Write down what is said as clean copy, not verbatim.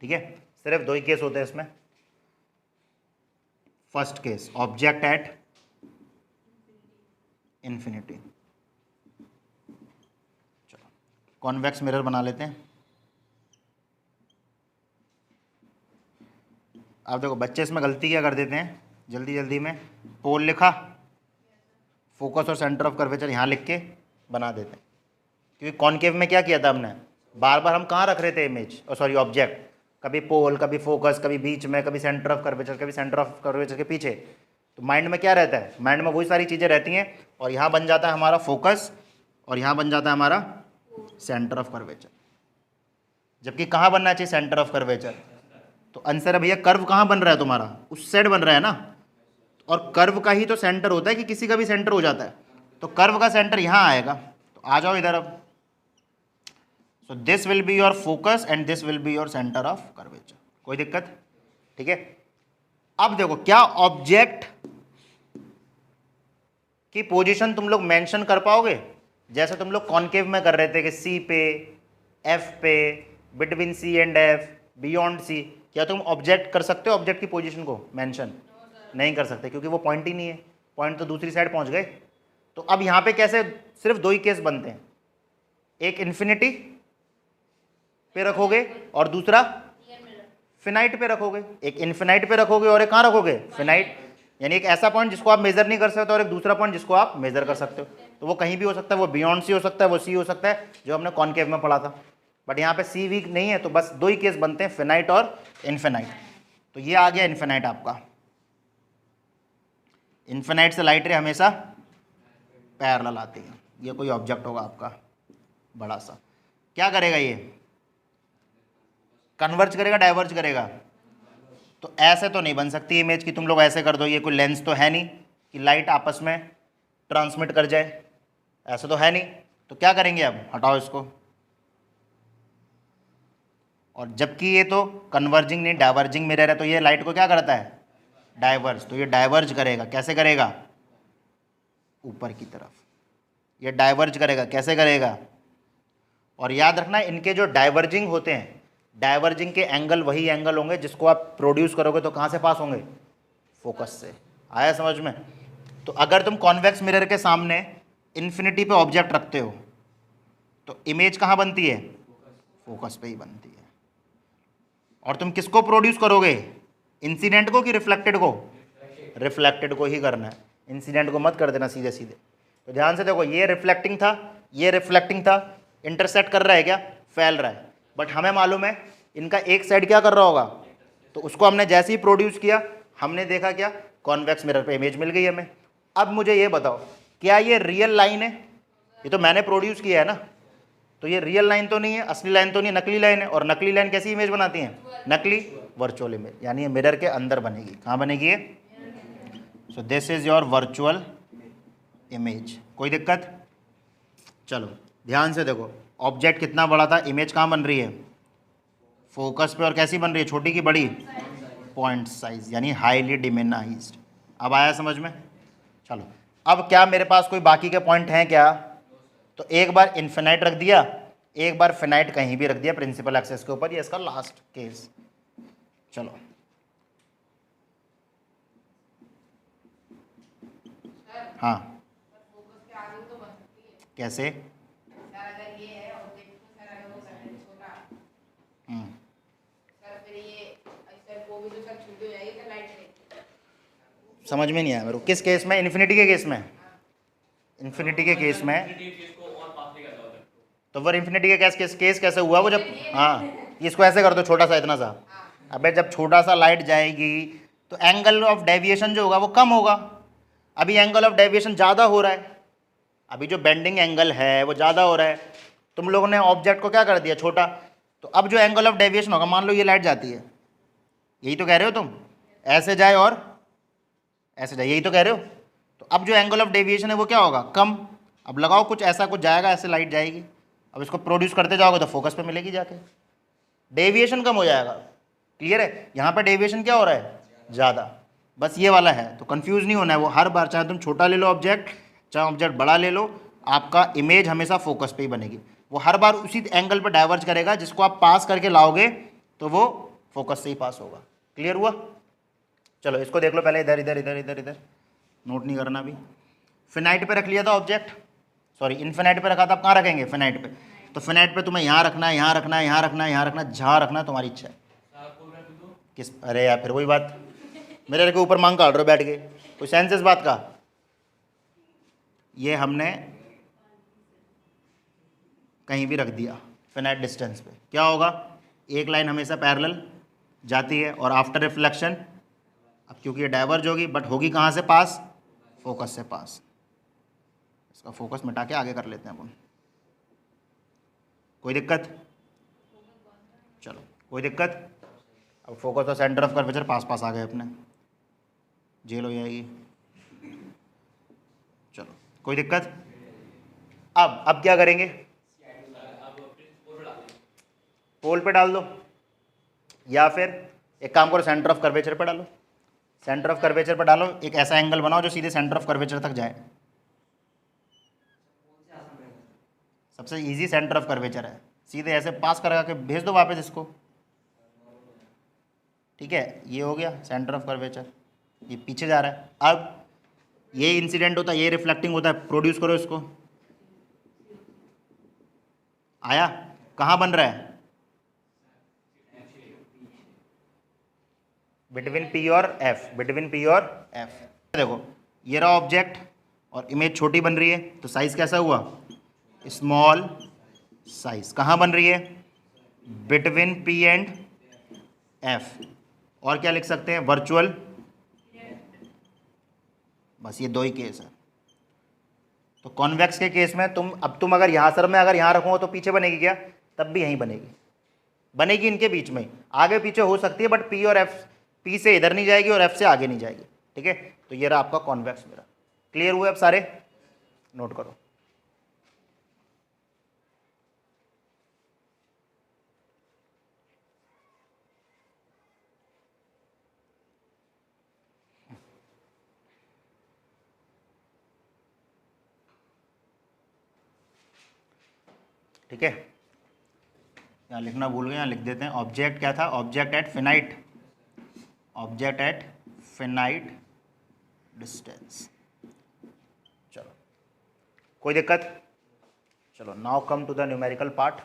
ठीक है, सिर्फ दो ही केस होते हैं इसमें। First case object at infinity. चलो कॉन्वेक्स मिरर बना लेते हैं। अब देखो बच्चे इसमें गलती क्या कर देते हैं, जल्दी जल्दी में पोल लिखा, फोकस और सेंटर ऑफ कर्वेचर यहाँ लिख के बना देते हैं। क्योंकि कॉनकेव में क्या किया था हमने, बार बार हम कहाँ रख रहे थे इमेज, सॉरी ऑब्जेक्ट, कभी पोल, कभी फोकस, कभी बीच में, कभी सेंटर ऑफ कर्वेचर, कभी सेंटर ऑफ कर्वेचर के पीछे। तो माइंड में क्या रहता है, माइंड में वही सारी चीज़ें रहती हैं, और यहाँ बन जाता है हमारा फोकस और यहाँ बन जाता है हमारा सेंटर ऑफ कर्वेचर। जबकि कहाँ बनना चाहिए सेंटर ऑफ कर्वेचर, तो आंसर है भैया कर्व कहाँ बन रहा है तुम्हारा, उस साइड बन रहा है ना, और कर्व का ही तो सेंटर होता है कि किसी का भी सेंटर हो जाता है, तो कर्व का सेंटर यहाँ आएगा। तो आ जाओ इधर अब। So this will be your focus and this will be your centre of curvature, कोई दिक्कत, ठीक है। अब देखो क्या ऑब्जेक्ट की पोजीशन तुम लोग मेंशन कर पाओगे, जैसे तुम लोग कॉनकेव में कर रहे थे कि सी पे, एफ पे, between C and F, beyond C, क्या तुम ऑब्जेक्ट कर सकते हो ऑब्जेक्ट की पोजीशन को मेंशन? नहीं कर सकते, क्योंकि वो पॉइंट ही नहीं है, पॉइंट तो दूसरी साइड पहुंच गए। तो अब यहां पे कैसे, सिर्फ दो ही केस बनते हैं, एक इन्फिनिटी पे रखोगे और दूसरा फिनाइट पे रखोगे। एक इन्फिनाइट पे रखोगे और एक कहाँ रखोगे, फिनाइट, यानी एक ऐसा पॉइंट जिसको आप मेजर नहीं कर सकते और एक दूसरा पॉइंट जिसको आप मेजर कर सकते हो। तो वो कहीं भी हो सकता है, वो बियॉन्ड सी हो सकता है, वो सी हो सकता है, जो हमने कॉनकेव में पढ़ा था। बट यहाँ पे सी वीक नहीं है, तो बस दो ही केस बनते हैं, फिनाइट और इन्फिनाइट। तो ये आ गया इन्फिनाइट आपका। इन्फिनाइट से लाइट रे हमेशा पैरेलल आती है। ये कोई ऑब्जेक्ट होगा आपका बड़ा सा, क्या करेगा ये, कन्वर्ज करेगा डाइवर्ज करेगा? तो ऐसे तो नहीं बन सकती इमेज कि तुम लोग ऐसे कर दो, ये कोई लेंस तो है नहीं कि लाइट आपस में ट्रांसमिट कर जाए, ऐसे तो है नहीं। तो क्या करेंगे अब, हटाओ इसको। और जबकि ये तो कन्वर्जिंग नहीं डाइवर्जिंग मिरर है, तो ये लाइट को क्या करता है, डाइवर्ज, तो ये डाइवर्ज करेगा, कैसे करेगा, ऊपर की तरफ। ये डाइवर्ज करेगा, कैसे करेगा? और याद रखना इनके जो डाइवर्जिंग होते हैं, डाइवर्जिंग के एंगल वही एंगल होंगे जिसको आप प्रोड्यूस करोगे तो कहाँ से पास होंगे, फोकस से। आया समझ में? तो अगर तुम कॉन्वेक्स मिरर के सामने इन्फिनिटी पे ऑब्जेक्ट रखते हो तो इमेज कहाँ बनती है, फोकस पे ही बनती है। और तुम किसको प्रोड्यूस करोगे, इंसिडेंट को कि रिफ्लेक्टेड को? रिफ्लेक्टेड को ही करना है, इंसिडेंट को मत कर देना सीधे सीधे। तो ध्यान से देखो, ये रिफ्लेक्टिंग था, ये रिफ्लेक्टिंग था, इंटरसेक्ट कर रहा है क्या, फैल रहा है। बट हमें मालूम है इनका एक साइड क्या कर रहा होगा, तो उसको हमने जैसे ही प्रोड्यूस किया, हमने देखा क्या, कॉन्वेक्स मिरर पे इमेज मिल गई हमें। अब मुझे ये बताओ, क्या ये रियल लाइन है? ये तो मैंने प्रोड्यूस किया है ना, तो ये रियल लाइन तो नहीं है, असली लाइन तो नहीं है, नकली लाइन है। और नकली लाइन कैसी इमेज बनाती है, नकली वर्चुअल इमेज, यानी ये मिरर के अंदर बनेगी। कहाँ बनेगी ये? So this is your virtual image, कोई दिक्कत? चलो ध्यान से देखो, ऑब्जेक्ट कितना बड़ा था, इमेज कहाँ बन रही है, फोकस पे, और कैसी बन रही है, छोटी की बड़ी, पॉइंट साइज, यानी हाईली डिमिनाइज्ड। अब आया समझ में? चलो अब क्या मेरे पास कोई बाकी के पॉइंट हैं क्या? तो एक बार इन्फिनाइट रख दिया, एक बार फिनाइट कहीं भी रख दिया प्रिंसिपल एक्सेस के ऊपर, ये इसका लास्ट केस। चलो हाँ, कैसे? समझ में नहीं आया मेरे को, किस केस में? इन्फिनिटी के केस में? इन्फिनिटी के केस में तो वो इन्फिनिटी के केस कैसे हुआ वो, जब हाँ इसको ऐसे कर दो छोटा सा, इतना सा। अबे जब छोटा सा लाइट जाएगी तो एंगल ऑफ डेविएशन जो होगा वो कम होगा। अभी एंगल ऑफ डेविएशन ज़्यादा हो रहा है, अभी जो बेंडिंग एंगल है वो ज़्यादा हो रहा है। तुम लोगों ने ऑब्जेक्ट को क्या कर दिया, छोटा, तो अब जो एंगल ऑफ डेविएशन होगा, मान लो ये लाइट जाती है, यही तो कह रहे हो तुम, ऐसे जाए और ऐसे जाए, यही तो कह रहे हो। तो अब जो एंगल ऑफ डेविएशन है वो क्या होगा, कम। अब लगाओ कुछ ऐसा, कुछ जाएगा, ऐसे लाइट जाएगी, अब इसको प्रोड्यूस करते जाओगे तो फोकस पे मिलेगी जाके, डेविएशन कम हो जाएगा। क्लियर है? यहाँ पे डेविएशन क्या हो रहा है, ज़्यादा। बस ये वाला है, तो कंफ्यूज नहीं होना है। वो हर बार, चाहे तुम छोटा ले लो ऑब्जेक्ट, चाहे ऑब्जेक्ट बड़ा ले लो, आपका इमेज हमेशा फोकस पे ही बनेगी। वो हर बार उसी एंगल पे डाइवर्ज करेगा, जिसको आप पास करके लाओगे तो वो फोकस से ही पास होगा। क्लियर हुआ? चलो इसको देख लो पहले, इधर इधर इधर इधर इधर, नोट नहीं करना अभी। फिनाइट पे रख लिया था ऑब्जेक्ट, सॉरी इनफिनाइट पे रखा था, आप कहाँ रखेंगे? फिनाइट पे। तो फिनाइट पे तुम्हें यहाँ रखना है, यहाँ रखना है, यहाँ रखना है, यहाँ रखना है, जहाँ रखना है तुम्हारी इच्छा है। किस, अरे यार फिर वही बात, मेरे के ऊपर मांग काट रहे हो बैठ के, कोई सेंस इस बात का? ये हमने कहीं भी रख दिया फिनाइट डिस्टेंस पे, क्या होगा? एक लाइन हमेशा पैरेलल जाती है और आफ्टर रिफ्लेक्शन, अब क्योंकि ये डाइवर्ज होगी, बट होगी कहाँ से पास? फोकस से पास। इसका फोकस मिटा के आगे कर लेते हैं अपन। कोई दिक्कत? चलो कोई दिक्कत? अब फोकस और सेंटर ऑफ कर्वेचर पास पास आ गए अपने, जेल हो जाएगी। चलो कोई दिक्कत? अब क्या करेंगे? पोल पे डाल दो, या फिर एक काम करो सेंटर ऑफ कर्वेचर पे डालो। सेंटर ऑफ कर्वेचर पे डालो, एक ऐसा एंगल बनाओ जो सीधे सेंटर ऑफ कर्वेचर तक जाए। सबसे इजी सेंटर ऑफ कर्वेचर है, सीधे ऐसे पास करा के भेज दो वापस इसको। ठीक है, ये हो गया सेंटर ऑफ कर्वेचर, ये पीछे जा रहा है। अब ये इंसिडेंट होता है, ये रिफ्लेक्टिंग होता है, प्रोड्यूस करो इसको। आया? कहाँ बन रहा है? बिटवीन पी और एफ, बिटवीन पी और एफ। देखो ये रहा ऑब्जेक्ट और इमेज छोटी बन रही है, तो साइज कैसा हुआ? Small size. कहाँ बन रही है? Between P and F. और क्या लिख सकते हैं? वर्चुअल। बस ये दो ही केस है। तो कॉन्वेक्स के केस में तुम अगर यहाँ सर मैं अगर यहाँ रखूँगा तो पीछे बनेगी क्या? तब भी यहीं बनेगी, बनेगी इनके बीच में ही, आगे पीछे हो सकती है, बट पी और एफ, पी से इधर नहीं जाएगी और एफ से आगे नहीं जाएगी। ठीक है, तो ये रहा आपका कॉन्वेक्स मिरर। क्लियर हुए अब सारे? नोट करो। ठीक है, यहाँ लिखना भूल गए, यहाँ लिख देते हैं। ऑब्जेक्ट क्या था? Object at finite, object at finite distance. चलो कोई दिक्कत? चलो now come to the numerical part.